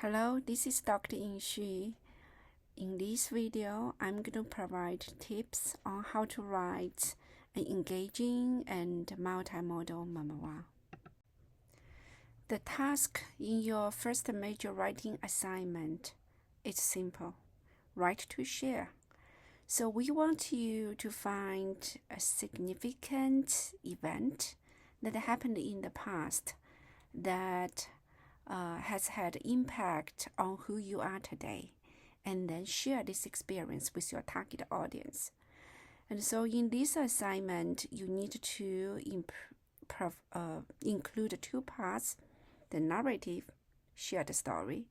Hello, this is Dr. Ying Xu. In this video, I'm going to provide tips on how to write an engaging and multimodal memoir. The task in your first major writing assignment is simple: write to share. So we want you to find a significant event that happened in the past that has had impact on who you are today, and then share this experience with your target audience. And so in this assignment, you need to include two parts: the narrative, share the story,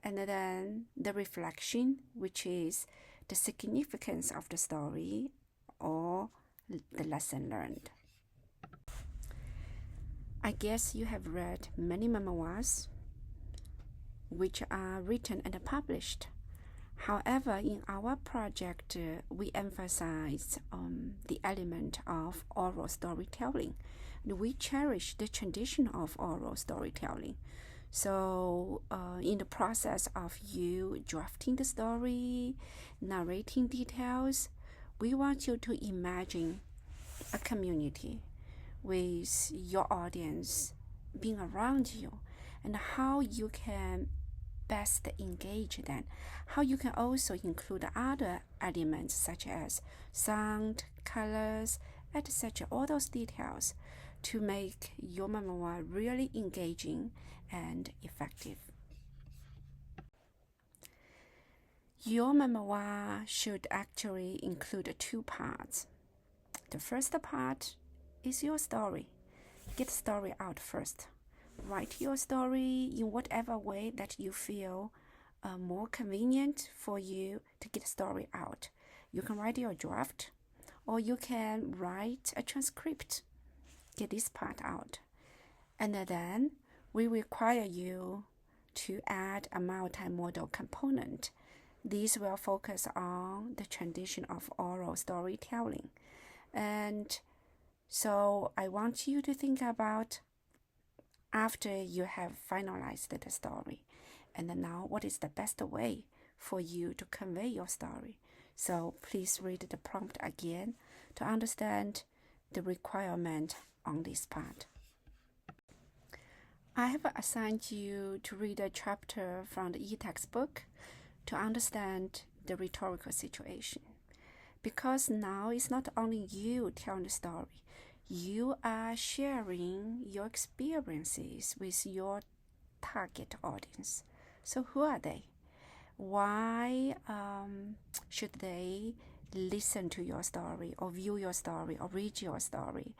and then the reflection, which is the significance of the story or the lesson learned. I guess you have read many memoirs which are written and published. However, in our project, we emphasize the element of oral storytelling. And we cherish the tradition of oral storytelling. So in the process of you drafting the story, narrating details, we want you to imagine a community with your audience being around you, and how you can best engage them, how you can also include other elements such as sound, colors, etc., all those details to make your memoir really engaging and effective. Your memoir should actually include two parts. The first part is your story. Get the story out first. Write your story in whatever way that you feel more convenient for you to get the story out. You can write your draft, or you can write a transcript. Get this part out. And then we require you to add a multimodal component. This will focus on the tradition of oral storytelling. And so I want you to think about, after you have finalized the story, and then now what is the best way for you to convey your story. So please read the prompt again to understand the requirement on this part. I have assigned you to read a chapter from the e-textbook to understand the rhetorical situation. Because now it's not only you telling the story, you are sharing your experiences with your target audience. So who are they? Why should they listen to your story, or view your story, or read your story?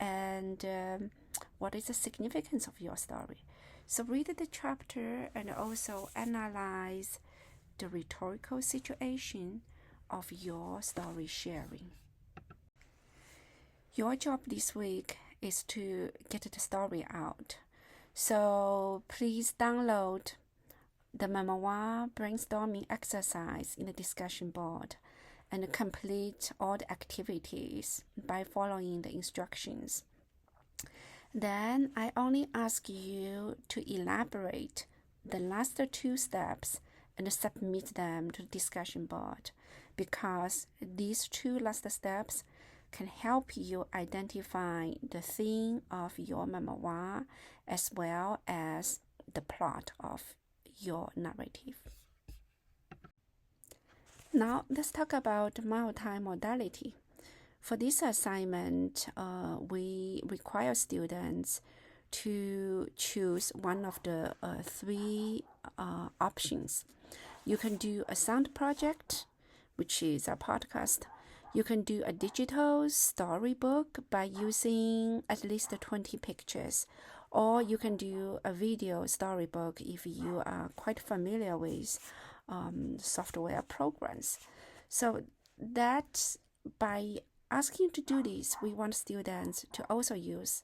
And what is the significance of your story? So read the chapter and also analyze the rhetorical situation of your story sharing. Your job this week is to get the story out. So please download the Memoir brainstorming exercise in the discussion board and complete all the activities by following the instructions. Then I only ask you to elaborate the last two steps and submit them to the discussion board, because these two last steps can help you identify the theme of your memoir as well as the plot of your narrative. Now let's talk about multimodality. For this assignment, we require students to choose one of the three options. You can do a sound project, which is a podcast. You can do a digital storybook by using at least 20 pictures, or you can do a video storybook if you are quite familiar with software programs. So that by asking you to do this, we want students to also use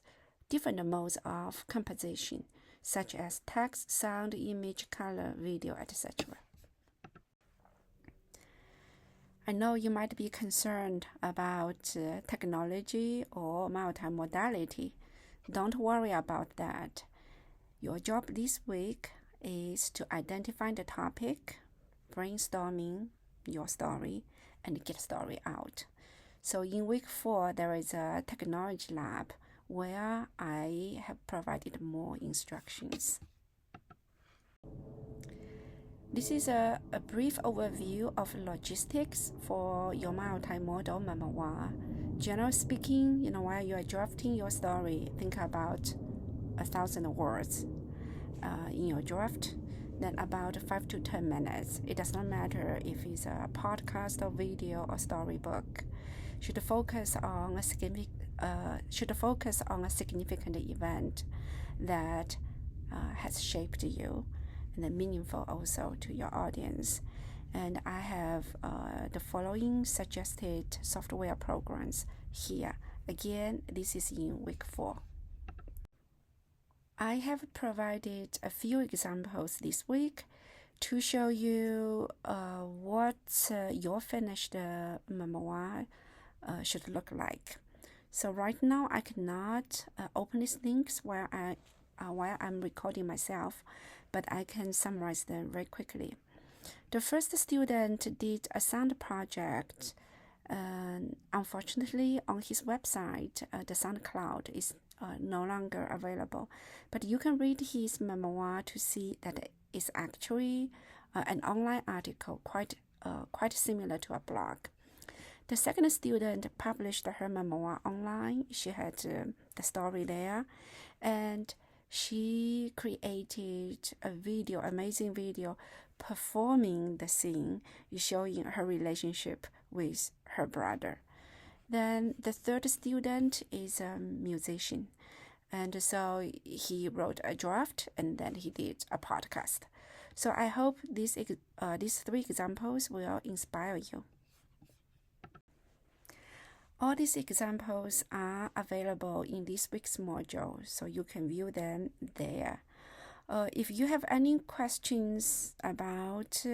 different modes of composition, such as text, sound, image, color, video, etc. I know you might be concerned about technology or multimodality. Don't worry about that. Your job this week is to identify the topic, brainstorming your story, and get story out. So in week 4, there is a technology lab where I have provided more instructions. This is a brief overview of logistics for your multimodal memoir. Generally speaking, while you are drafting your story, think about 1,000 words in your draft, then about 5 to 10 minutes. It does not matter if it's a podcast or video or storybook. Should focus on a significant event that has shaped you, and then meaningful also to your audience. And I have the following suggested software programs here. Again, this is in week 4. I have provided a few examples this week to show you what your finished memoir should look like. So right now I cannot open these links while I'm recording myself, but I can summarize them very quickly. The first student did a sound project. Unfortunately, on his website, the SoundCloud is no longer available, but you can read his memoir to see that it's actually an online article, quite similar to a blog. The second student published her memoir online. She had the story there, and she created amazing video, performing the scene, showing her relationship with her brother. Then the third student is a musician, and so he wrote a draft and then he did a podcast. So I hope these 3 examples will inspire you. All these examples are available in this week's module, so you can view them there. If you have any questions about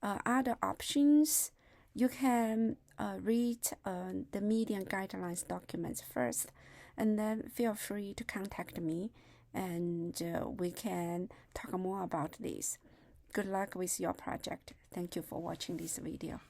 other options, you can read the Medium Guidelines documents first, and then feel free to contact me, and we can talk more about this. Good luck with your project. Thank you for watching this video.